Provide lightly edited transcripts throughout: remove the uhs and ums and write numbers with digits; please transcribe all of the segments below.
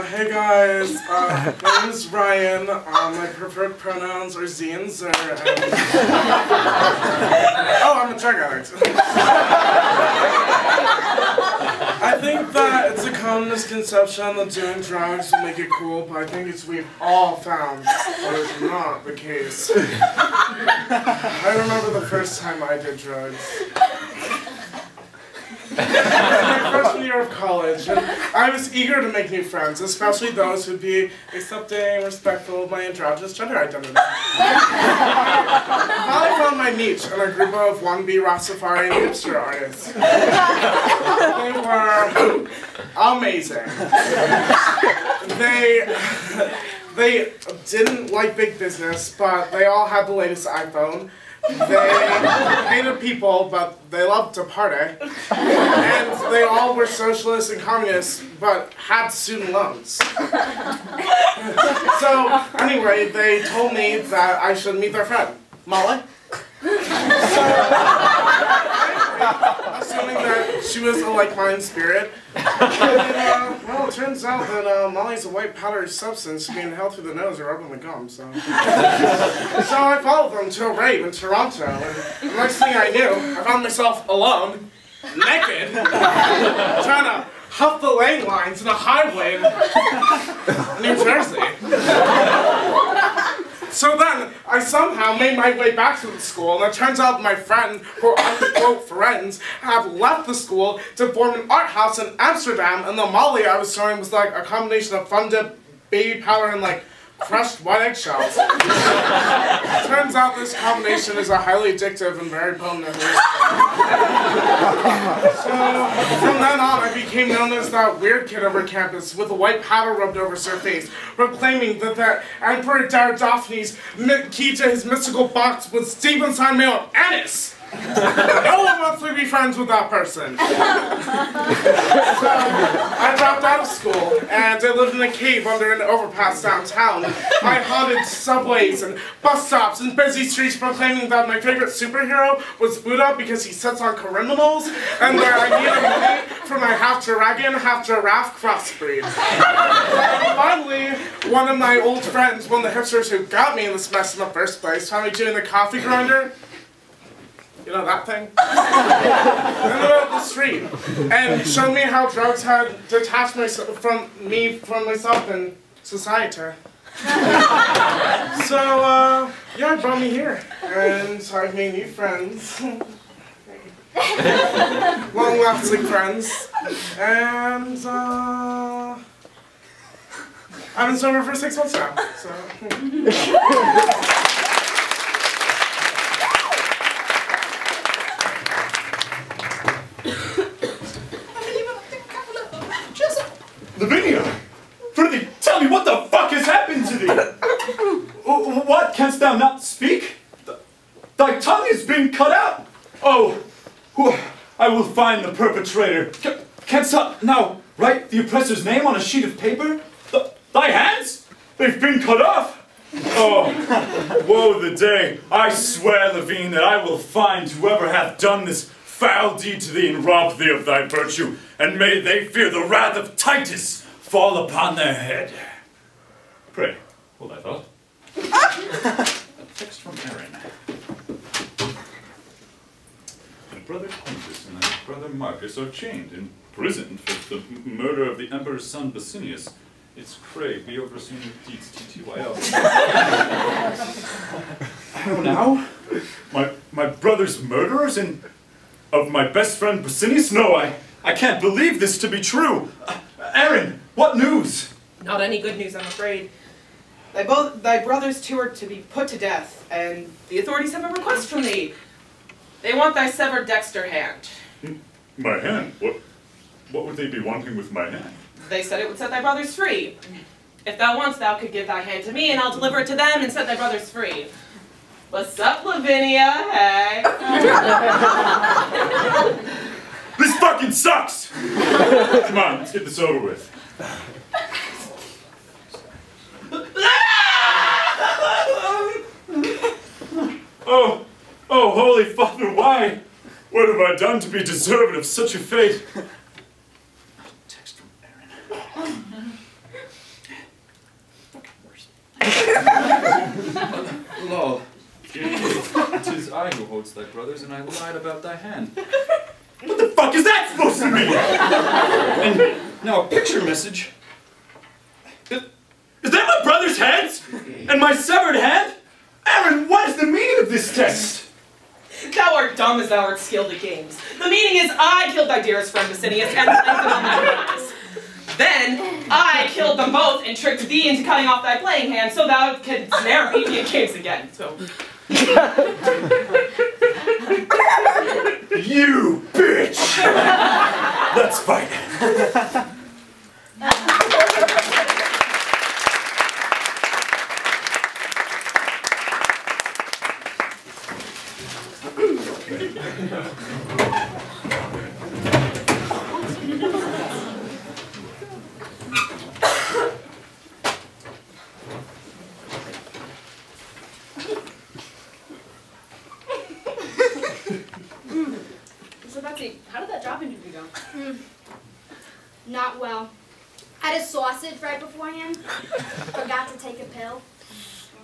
Hey guys, my name is Ryan. My preferred pronouns are Z and Zer. Oh, I'm a drug addict. I think that it's a common misconception that doing drugs will make it cool, but I think we've all found that it's not the case. I remember the first time I did drugs. My freshman year of college, and I was eager to make new friends, especially those who'd be accepting and respectful of my androgynous gender identity. I found my niche in a group of wannabe Rastafarian hipster artists. They were amazing. They didn't like big business, but they all had the latest iPhone. They hated people, but they loved to party. And they all were socialists and communists, but had student loans. So, anyway, they told me that I should meet their friend, Molly. Assuming that she was a like-minded spirit. And, well, it turns out that Molly's a white powdery substance being held through the nose or rubbing the gum, so I followed them to a rave in Toronto, and the next thing I knew, I found myself alone, naked, trying to huff the lane lines in a highway in New Jersey. So then, I somehow made my way back to the school, and it turns out my friend, who unquote friends, have left the school to form an art house in Amsterdam, and the Molly I was throwing was like a combination of fun-dip, baby powder, and like crushed white eggshells. Turns out this combination is a highly addictive and very potent hallucinogen. So, from then on, I became known as that weird kid over campus with the white powder rubbed over his face, proclaiming that the Emperor Daridophanes' key to his mystical box was Stephen Sign made of anise. No one wants to be friends with that person. So, I dropped out of school, and I lived in a cave under an overpass downtown. I haunted subways and bus stops and busy streets, proclaiming that my favorite superhero was Buddha because he sits on criminals, and that I needed money for my half-dragon, half-giraffe crossbreed. And finally, one of my old friends, one of the hipsters who got me in this mess in the first place, found me doing the coffee grinder. You know that thing? In the middle of the street. And showed me how drugs had detached myself from myself and society. So, yeah, it brought me here. And so I've made new friends. Long-lasting friends. And, I've been sober for 6 months now, so. Lavinia! Prithee, tell me what the fuck has happened to thee? What, canst thou not speak? Thy tongue is being cut out! Oh, I will find the perpetrator. Canst thou now write the oppressor's name on a sheet of paper? Thy hands? They've been cut off! Oh, woe the day. I swear, Levine, that I will find whoever hath done this foul deed to thee and robbed thee of thy virtue, and may they fear the wrath of Titus fall upon their head. Pray, hold thy thought. A text from Aaron. My brother Quintus and my brother Marcus are chained, imprisoned for the murder of the emperor's son Basinius. It's cray, be overseen with deeds, TTYL. How now? My brother's murderers and of my best friend Basinius? No, I can't believe this to be true. Aaron, what news? Not any good news, I'm afraid. Thy brothers too are to be put to death, and the authorities have a request from thee. They want thy severed dexter hand. My hand? What would they be wanting with my hand? They said it would set thy brothers free. If thou wants, thou could give thy hand to me, and I'll deliver it to them and set thy brothers free. What's up, Lavinia? Hey. This fucking sucks! Come on, let's get this over with. Oh, holy Father, why What have I done to be deserving of such a fate? Text from Aaron. Lol. It is I who holds thy brothers, and I lied about thy hand. What the fuck is that supposed to mean? And now a picture message. Is that my brother's heads? And my severed hand? Aaron, what is the meaning of this text? Thou art dumb as thou art skilled at games. The meaning is I killed thy dearest friend Vicinius and planted on thy eyes. Then I killed them both and tricked thee into cutting off thy playing hand so thou couldst ne'er beat me at games again. So. You bitch! Let's fight. So Betsy, how did that job interview go? Not well. Had a sausage right beforehand. Forgot to take a pill.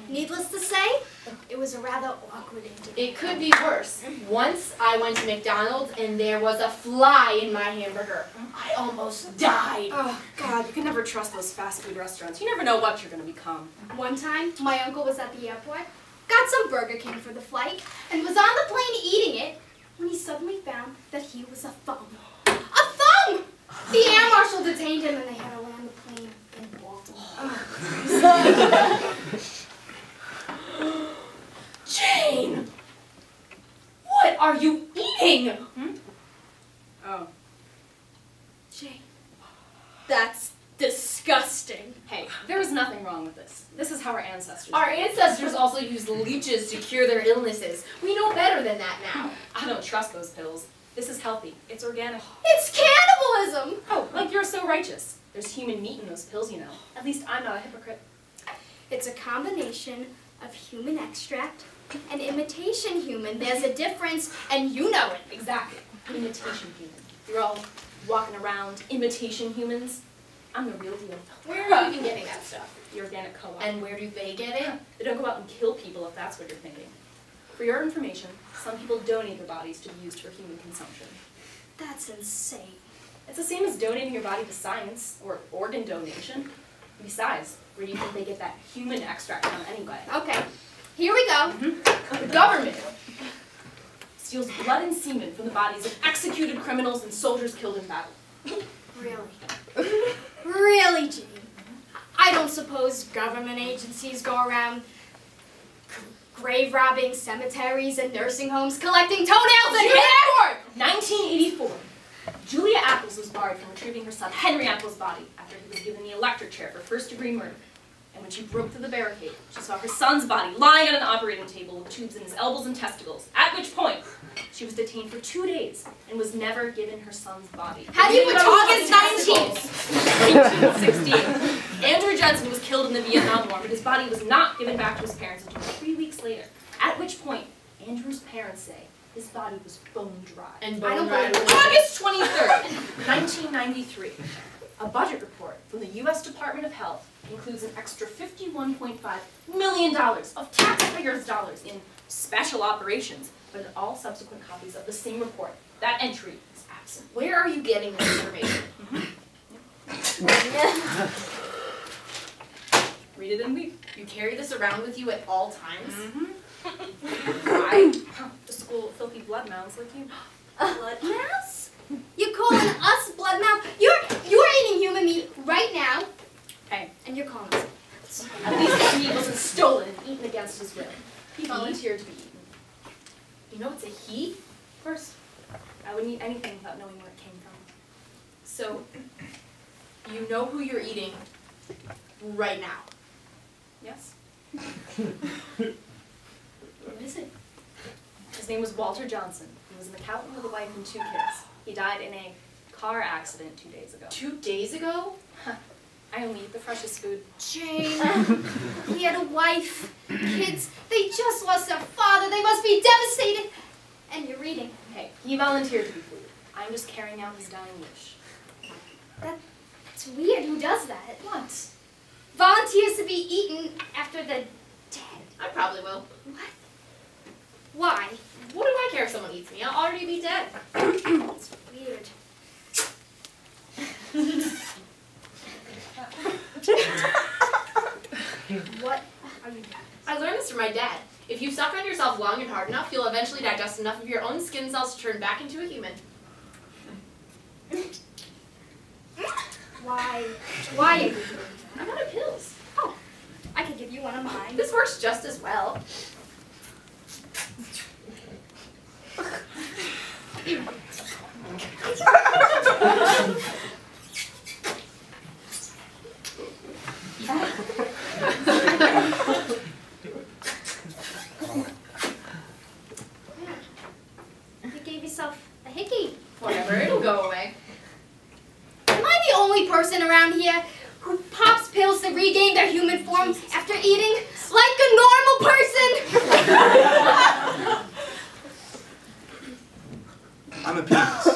Needless to say, it was a rather awkward interview. It could be worse. Once I went to McDonald's and there was a fly in my hamburger. I almost died. Oh, God, you can never trust those fast food restaurants. You never know what you're going to become. One time, my uncle was at the airport, got some Burger King for the flight, and was on the plane eating it when he suddenly found that he was a thumb. A thumb! The air marshal detained him and they had to land the plane in Baltimore. Jane! What are you eating? Oh. Jane, that's disgusting. Hey, there is nothing wrong with this. This is how our ancestors Our ancestors also used leeches to cure their illnesses. We know better than that now. I don't trust those pills. This is healthy. It's organic. It's cannibalism! Oh, like you're so righteous. There's human meat in those pills, you know. At least I'm not a hypocrite. It's a combination of human extract and imitation human. There's a difference, and you know it. Exactly. Imitation human. You're all walking around imitation humans. I'm the real deal. Where are you even getting that stuff? The organic co-op. And where do they get it? They don't go out and kill people if that's what you're thinking. For your information, some people donate their bodies to be used for human consumption. That's insane. It's the same as donating your body to science, or organ donation. Besides, where do you think they get that human extract from anyway? Okay, here we go. The government steals blood and semen from the bodies of executed criminals and soldiers killed in battle. Really? Really, Jane? I don't suppose government agencies go around grave robbing cemeteries and nursing homes, collecting toenails and hair? 1984. Julia Apples was barred from retrieving her son Henry Apples' body after he was given the electric chair for first-degree murder. And when she broke through the barricade, she saw her son's body lying on an operating table with tubes in his elbows and testicles, at which point she was detained for 2 days and was never given her son's body. How do you August 1916. Andrew Jensen was killed in the Vietnam War, but his body was not given back to his parents until 3 weeks later, at which point Andrew's parents say his body was bone dry. And I don't bone believe dry. August 23rd, 1993. A budget report from the U.S. Department of Health includes an extra $51.5 million of taxpayers' dollars in special operations, but in all subsequent copies of the same report, that entry is absent. Where are you getting this information? Read it and weep. You carry this around with you at all times? Why? Just a school of filthy blood mouths like you. Blood mouths? You calling us blood mouth? You're eating human meat right now, Hey, and you're calling us. at least the meat wasn't stolen and eaten against his will. He volunteered to be eaten. You know it's a he? Of course, I wouldn't eat anything without knowing where it came from. So, you know who you're eating right now. Yes? Who is it? His name was Walter Johnson. He was an accountant with a wife and 2 kids. He died in a car accident 2 days ago. 2 days ago? I only eat the freshest food. Jane, he had a wife, kids. They just lost their father. They must be devastated. And you're reading. Hey, He volunteered to be food. I'm just carrying out his dying wish. That's weird. Who does that? What? Volunteers to be eaten after the dead. I probably will. What? Why? What do I care if someone eats me? I'll already be dead. That's weird. What are you doing? I learned this from my dad. If you suck on yourself long and hard enough, you'll eventually digest enough of your own skin cells to turn back into a human. Why are you doing that? I'm out of pills. Oh, I could give you one of mine. This works just as well. You gave yourself a hickey. Whatever, it'll go away. Am I the only person around here who pops pills to regain their human form after eating like a normal person? I'm a penis.